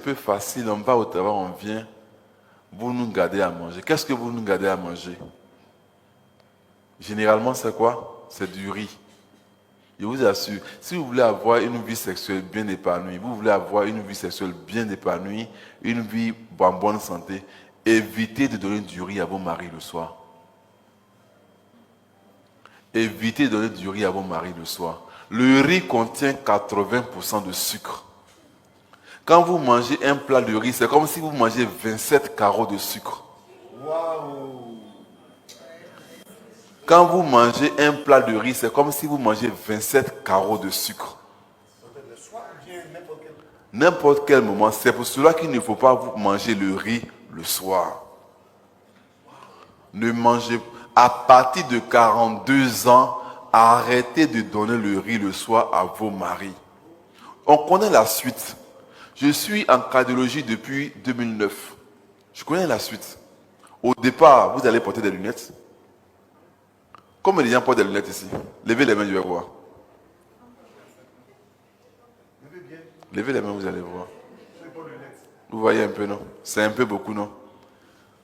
peu facile, on va au travail, on vient, vous nous gardez à manger. Qu'est-ce que vous nous gardez à manger? Généralement, c'est quoi? C'est du riz. Je vous assure, si vous voulez avoir une vie sexuelle bien épanouie, vous voulez avoir une vie sexuelle bien épanouie, une vie en bonne santé, évitez de donner du riz à vos maris le soir. Évitez de donner du riz à vos maris le soir. Le riz contient 80% de sucre. Quand vous mangez un plat de riz, c'est comme si vous mangez 27 carreaux de sucre. Waouh! Quand vous mangez un plat de riz, c'est comme si vous mangez 27 carreaux de sucre. Le soir ou bien n'importe quel. N'importe quel moment. C'est pour cela qu'il ne faut pas vous manger le riz le soir. Ne mangez à partir de 42 ans, arrêtez de donner le riz le soir à vos maris. On connaît la suite. Je suis en cardiologie depuis 2009. Je connais la suite. Au départ, vous allez porter des lunettes. Comme les gens portent des lunettes ici. Levez les mains, je vais voir. Levez les mains, vous allez voir. Vous voyez un peu, non? C'est un peu beaucoup, non?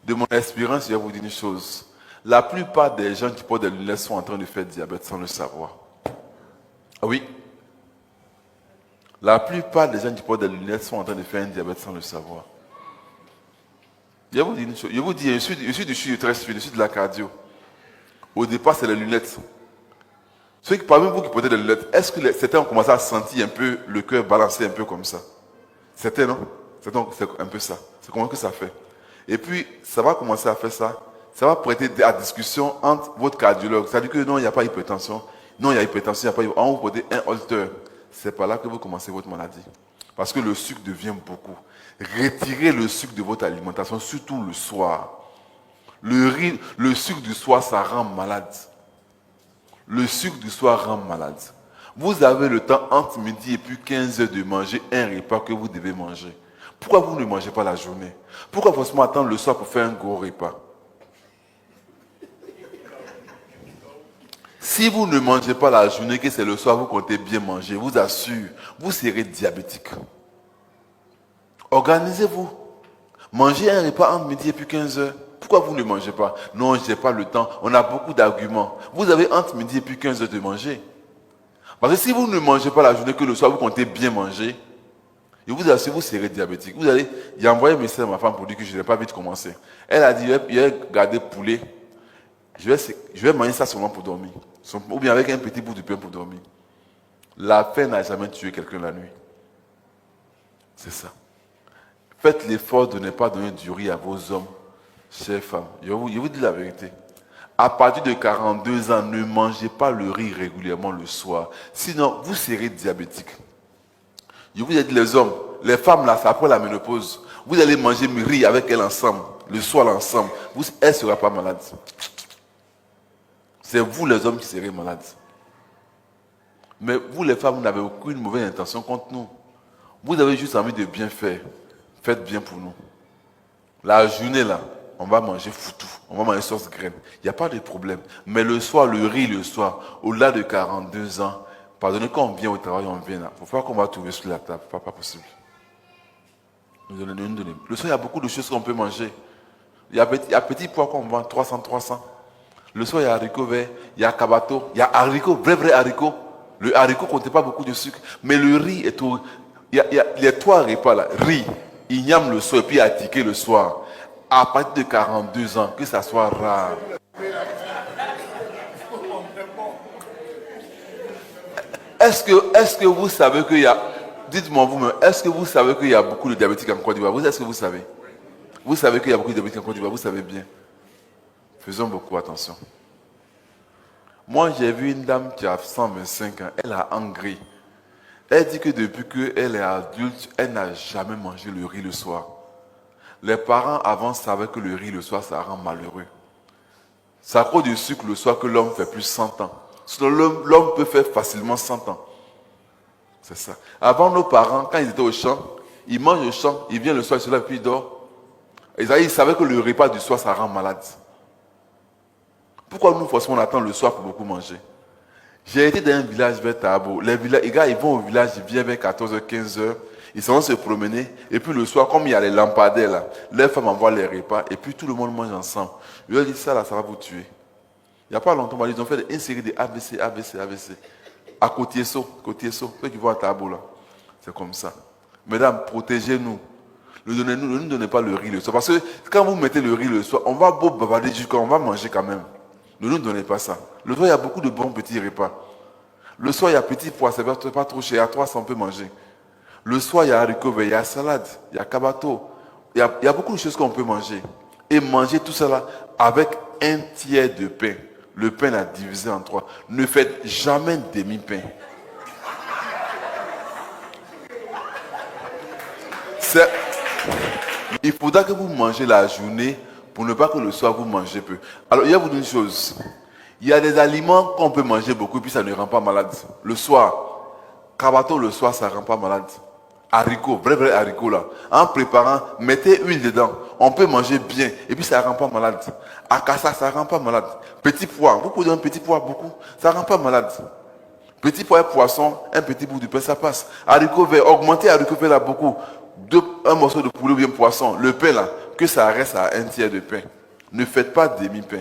De mon expérience, je vais vous dire une chose. La plupart des gens qui portent des lunettes sont en train de faire diabète sans le savoir. Ah oui? La plupart des gens qui portent des lunettes sont en train de faire un diabète sans le savoir. Je vais vous dire une chose. Je vous dis, je suis très suivi, je suis de la cardio. Au départ, c'est les lunettes. Ceux qui, parmi vous qui portez des lunettes, est-ce que certains ont commencé à sentir un peu le cœur balancer un peu comme ça? Certains, non? Certains, c'est un peu ça. C'est comment que ça fait? Et puis, ça va commencer à faire ça. Ça va prêter à discussion entre votre cardiologue. Ça dit que non, il n'y a pas d'hypertension. Non, il y a hypertension, il n'y a pas d'hypertension. On vous portez un holter. C'est par là que vous commencez votre maladie. Parce que le sucre devient beaucoup. Retirez le sucre de votre alimentation, surtout le soir. Le sucre du soir, ça rend malade. Le sucre du soir rend malade. Vous avez le temps entre midi et puis 15 heures de manger un repas que vous devez manger. Pourquoi vous ne mangez pas la journée? Pourquoi forcément attendre le soir pour faire un gros repas? Si vous ne mangez pas la journée, que c'est le soir, vous comptez bien manger, je vous assure, vous serez diabétique. Organisez-vous. Mangez un repas entre midi et puis 15 heures. Pourquoi vous ne mangez pas? Non, je n'ai pas le temps. On a beaucoup d'arguments. Vous avez entre midi et puis 15 heures de manger. Parce que si vous ne mangez pas la journée, que le soir, vous comptez bien manger, je vous assure, vous serez diabétique. J'ai envoyé un message à ma femme pour dire que je n'ai pas vite commencé. Elle a dit, il va garder poulet. Je vais manger ça seulement pour dormir. Ou bien avec un petit bout de pain pour dormir. La faim n'a jamais tué quelqu'un la nuit. C'est ça. Faites l'effort de ne pas donner du riz à vos hommes, chères femmes. Je vous dis la vérité. À partir de 42 ans, ne mangez pas le riz régulièrement le soir. Sinon, vous serez diabétique. Je vous ai dit, les hommes, les femmes, là, c'est après la ménopause. Vous allez manger le riz avec elles ensemble, le soir ensemble. Elle ne sera pas malade. C'est vous, les hommes, qui serez malades. Mais vous, les femmes, vous n'avez aucune mauvaise intention contre nous. Vous avez juste envie de bien faire. Faites bien pour nous. La journée, là, on va manger foutou. On va manger sauce graine. Il n'y a pas de problème. Mais le soir, le riz, le soir, au-delà de 42 ans, pardonnez, quand on vient au travail, on vient là. Il faut pas qu'on va trouver sur la table. Pas possible. Nous donnons. Le soir, il y a beaucoup de choses qu'on peut manger. Il y a petit pois qu'on vend, 300. Le soir, il y a haricots verts, il y a cabato, il y a haricots, vrai haricots. Le haricot ne contient pas beaucoup de sucre. Mais le riz est tout. Il y a les 3 repas là. Riz, igname le soir et puis attiqué le soir. À partir de 42 ans, que ça soit rare. Est-ce que vous savez qu'il y a... Dites-moi vous-même, est-ce que vous savez qu'il y a beaucoup de diabétiques en Côte d'Ivoire? Est-ce que vous savez? Vous savez qu'il y a beaucoup de diabétiques en Côte d'Ivoire, vous savez bien. Faisons beaucoup attention. Moi, j'ai vu une dame qui a 125 ans, elle a engrais. Elle dit que depuis qu'elle est adulte, elle n'a jamais mangé le riz le soir. Les parents avant savaient que le riz le soir, ça rend malheureux. C'est à cause du sucre le soir que l'homme fait plus 100 ans. Sinon, l'homme peut faire facilement 100 ans. C'est ça. Avant, nos parents, quand ils étaient au champ, ils mangent au champ, ils viennent le soir, ils se lèvent, puis ils dorment. Ils savaient que le repas du soir, ça rend malade. Pourquoi nous, forcément, on attend le soir pour beaucoup manger? J'ai été dans un village vers Tabo. Les gars, ils vont au village, ils viennent vers 14h, 15h. Ils vont se promener. Et puis le soir, comme il y a les lampadaires là, les femmes envoient les repas. Et puis tout le monde mange ensemble. Je leur dis ça là, ça va vous tuer. Il n'y a pas longtemps, ils ont fait une série de AVC, AVC, AVC. À Côtier-Saut, ceux qui vont à Tabo là. C'est comme ça. Mesdames, protégez-nous. Ne nous donnez pas le riz le soir. Parce que quand vous mettez le riz le soir, on va beau bavarder jusqu'à on va manger quand même. Ne nous donnez pas ça. Le soir, il y a beaucoup de bons petits repas. Le soir, il y a petit pois, c'est pas trop cher. À 300, on peut manger. Le soir, il y a haricots verts, il y a salade, il y a cabato. Il y a beaucoup de choses qu'on peut manger. Et manger tout cela avec un tiers de pain. Le pain est divisé en 3. Ne faites jamais demi-pain. Il faudra que vous mangez la journée pour ne pas que le soir vous mangez peu. Alors, il y a une chose. Il y a des aliments qu'on peut manger beaucoup puis ça ne rend pas malade. Le soir, cabato le soir, ça ne rend pas malade. Haricots, vrai haricots là. En préparant, mettez huile dedans. On peut manger bien et puis ça ne rend pas malade. Akassa, ça ne rend pas malade. Petit pois, vous pouvez donner un petit pois beaucoup, ça ne rend pas malade. Petit pois et poisson, un petit bout de pain, ça passe. Haricots verts, augmentez haricots verts là beaucoup. Un morceau de poulet ou bien poisson, le pain là, que ça reste à un tiers de pain. Ne faites pas demi-pain.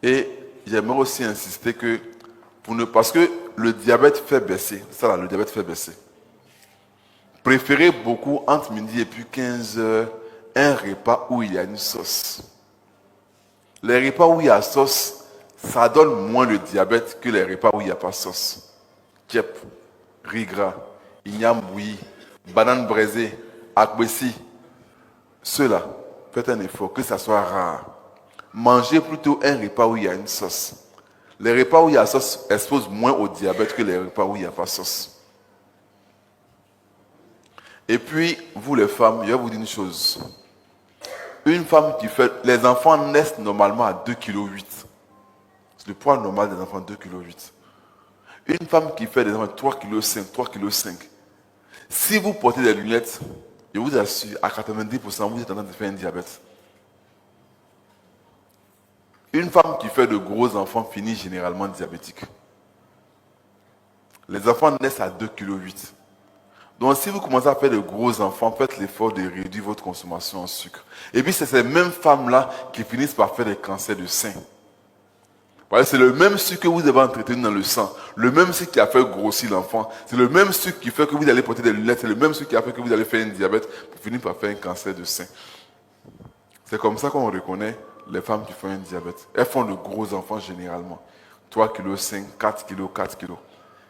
Et j'aimerais aussi insister que, parce que le diabète fait baisser, ça là, le diabète fait baisser. Préférez beaucoup entre midi et puis 15 heures un repas où il y a une sauce. Les repas où il y a sauce, ça donne moins le diabète que les repas où il n'y a pas sauce. Kep, riz gras, igname bouilli, banane braisée, akbessi. Ceux-là, faites un effort, que ça soit rare. Mangez plutôt un repas où il y a une sauce. Les repas où il y a sauce exposent moins au diabète que les repas où il n'y a pas sauce. Et puis, vous les femmes, je vais vous dire une chose. Une femme qui fait... Les enfants naissent normalement à 2,8 kg. C'est le poids normal des enfants, 2,8 kg. Une femme qui fait des enfants 3,5 kg, 3,5 kg. Si vous portez des lunettes, je vous assure, à 90%, vous êtes en train de faire un diabète. Une femme qui fait de gros enfants finit généralement diabétique. Les enfants naissent à 2,8 kg. Donc si vous commencez à faire de gros enfants, faites l'effort de réduire votre consommation en sucre. Et puis c'est ces mêmes femmes-là qui finissent par faire des cancers de sein. Voilà, c'est le même sucre que vous devez entretenir dans le sang. Le même sucre qui a fait grossir l'enfant. C'est le même sucre qui fait que vous allez porter des lunettes. C'est le même sucre qui a fait que vous allez faire un diabète pour finir par faire un cancer de sein. C'est comme ça qu'on reconnaît les femmes qui font un diabète. Elles font de gros enfants généralement. 3,5 kg, 4 kg, 4 kg.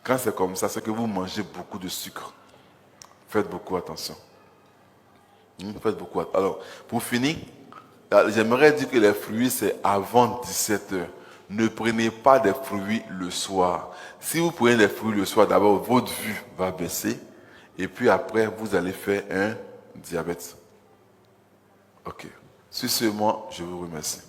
Quand c'est comme ça, c'est que vous mangez beaucoup de sucre. Faites beaucoup attention. Faites beaucoup attention. Alors, pour finir, j'aimerais dire que les fruits, c'est avant 17 h. Ne prenez pas des fruits le soir. Si vous prenez des fruits le soir, d'abord, votre vue va baisser. Et puis après, vous allez faire un diabète. Ok. Sur ce, moi, je vous remercie.